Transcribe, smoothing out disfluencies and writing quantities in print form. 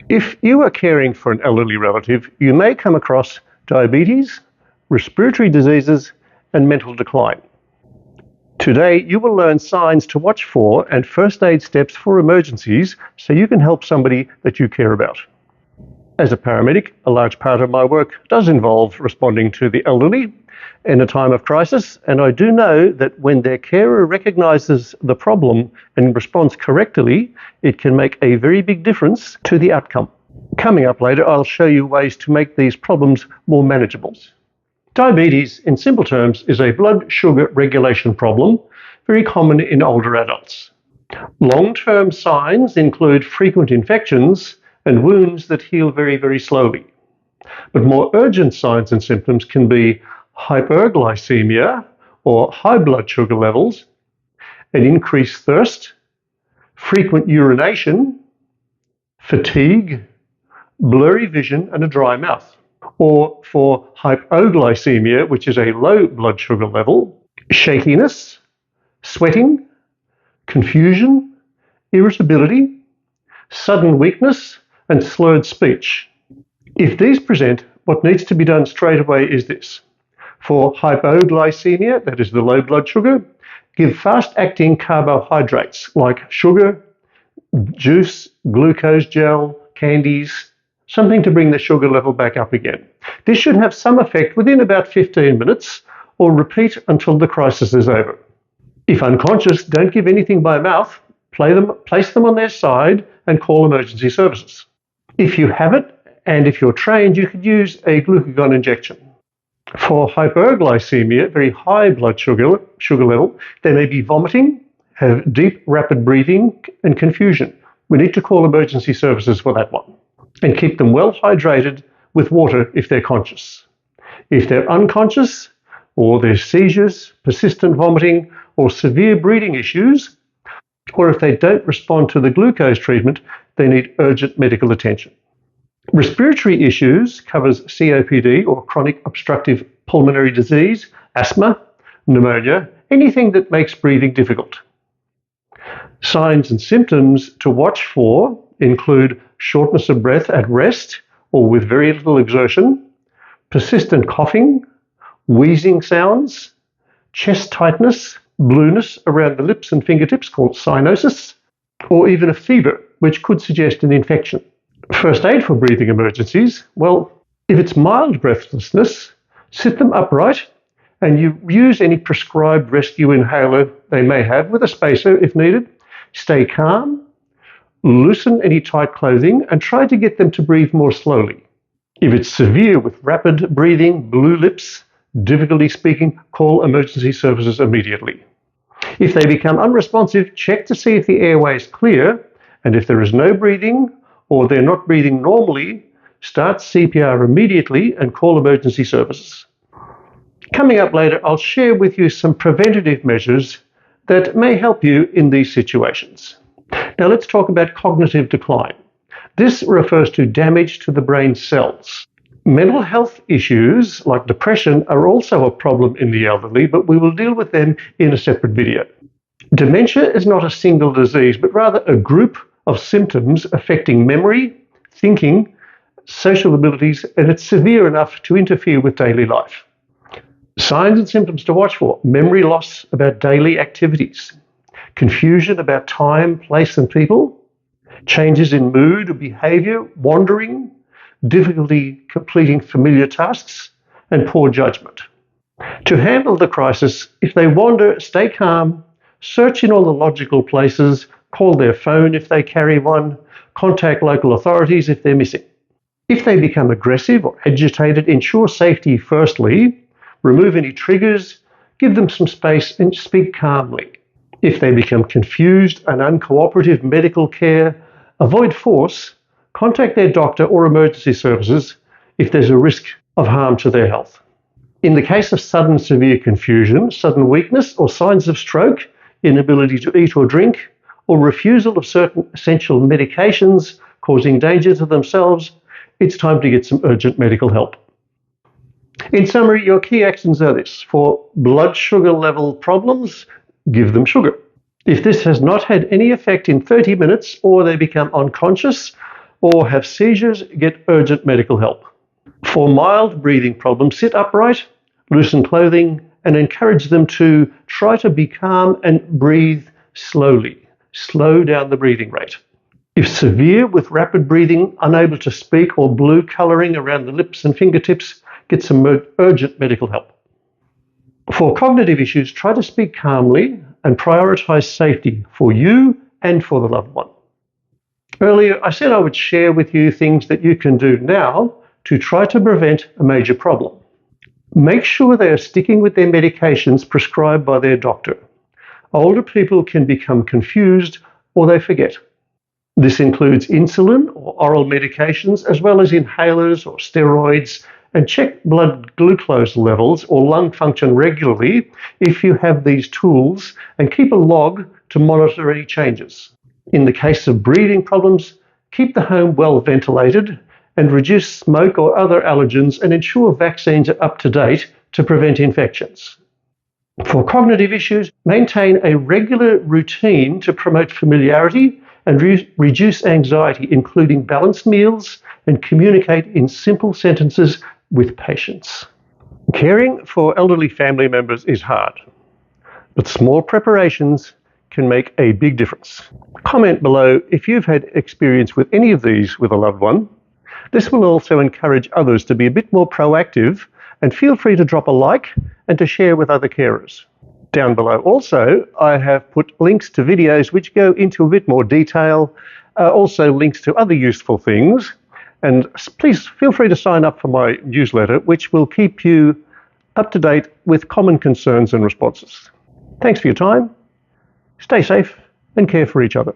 If you are caring for an elderly relative, you may come across diabetes, respiratory diseases, and mental decline. Today, you will learn signs to watch for and first aid steps for emergencies so you can help somebody that you care about. As a paramedic, a large part of my work does involve responding to the elderly in a time of crisis, and I do know that when their carer recognises the problem and responds correctly, it can make a very big difference to the outcome. Coming up later, I'll show you ways to make these problems more manageable. Diabetes, in simple terms, is a blood sugar regulation problem, very common in older adults. Long-term signs include frequent infections and wounds that heal very, very slowly. But more urgent signs and symptoms can be hyperglycemia, or high blood sugar levels, an increased thirst, frequent urination, fatigue, blurry vision, and a dry mouth. Or for hypoglycemia, which is a low blood sugar level, shakiness, sweating, confusion, irritability, sudden weakness, and slurred speech. If these present, what needs to be done straight away is this. For hypoglycemia, that is the low blood sugar, give fast-acting carbohydrates like sugar, juice, glucose gel, candies, something to bring the sugar level back up again. This should have some effect within about 15 minutes, or repeat until the crisis is over. If unconscious, don't give anything by mouth, place them on their side and call emergency services. If you have it, and if you're trained, you could use a glucagon injection. For hyperglycemia, very high blood sugar level, they may be vomiting, have deep, rapid breathing, and confusion. We need to call emergency services for that one. And keep them well hydrated with water if they're conscious. If they're unconscious, or there's seizures, persistent vomiting, or severe breathing issues, or if they don't respond to the glucose treatment, they need urgent medical attention. Respiratory issues covers COPD, or chronic obstructive pulmonary disease, asthma, pneumonia, anything that makes breathing difficult. Signs and symptoms to watch for include shortness of breath at rest or with very little exertion, persistent coughing, wheezing sounds, chest tightness, blueness around the lips and fingertips called cyanosis, or even a fever, which could suggest an infection. First aid for breathing emergencies, well, if it's mild breathlessness, sit them upright and you use any prescribed rescue inhaler they may have with a spacer if needed. Stay calm, loosen any tight clothing, and try to get them to breathe more slowly. If it's severe with rapid breathing, blue lips, difficulty speaking, call emergency services immediately. If they become unresponsive, check to see if the airway is clear, and if there is no breathing or they're not breathing normally, start CPR immediately and call emergency services. Coming up later, I'll share with you some preventative measures that may help you in these situations. Now let's talk about cognitive decline. This refers to damage to the brain cells. Mental health issues like depression are also a problem in the elderly, but we will deal with them in a separate video. Dementia is not a single disease, but rather a group of symptoms affecting memory, thinking, social abilities, and it's severe enough to interfere with daily life. Signs and symptoms to watch for: memory loss about daily activities, confusion about time, place, and people, changes in mood or behavior, wandering, difficulty completing familiar tasks, and poor judgment. To handle the crisis, if they wander, stay calm, search in all the logical places, call their phone if they carry one, contact local authorities if they're missing. If they become aggressive or agitated, ensure safety firstly, remove any triggers, give them some space, and speak calmly. If they become confused and uncooperative medical care, avoid force, contact their doctor or emergency services if there's a risk of harm to their health. In the case of sudden severe confusion, sudden weakness, or signs of stroke, inability to eat or drink, or refusal of certain essential medications causing danger to themselves, it's time to get some urgent medical help. In summary, your key actions are this. For blood sugar level problems, give them sugar. If this has not had any effect in 30 minutes, or they become unconscious, or have seizures, get urgent medical help. For mild breathing problems, sit upright, loosen clothing, and encourage them to try to be calm and breathe slowly. Slow down the breathing rate. If severe with rapid breathing, unable to speak, or blue colouring around the lips and fingertips, get some urgent medical help. For cognitive issues, try to speak calmly and prioritise safety for you and for the loved one. Earlier, I said I would share with you things that you can do now to try to prevent a major problem. Make sure they are sticking with their medications prescribed by their doctor. Older people can become confused or they forget. This includes insulin or oral medications, as well as inhalers or steroids, and check blood glucose levels or lung function regularly if you have these tools, and keep a log to monitor any changes. In the case of breathing problems, keep the home well ventilated and reduce smoke or other allergens, and ensure vaccines are up to date to prevent infections. For cognitive issues, maintain a regular routine to promote familiarity and reduce anxiety, including balanced meals, and communicate in simple sentences with patients. Caring for elderly family members is hard, but small preparations can make a big difference. Comment below if you've had experience with any of these with a loved one. This will also encourage others to be a bit more proactive, and feel free to drop a like and to share with other carers. Down below also, I have put links to videos which go into a bit more detail, also links to other useful things, and please feel free to sign up for my newsletter, which will keep you up to date with common concerns and responses. Thanks for your time. Stay safe and care for each other.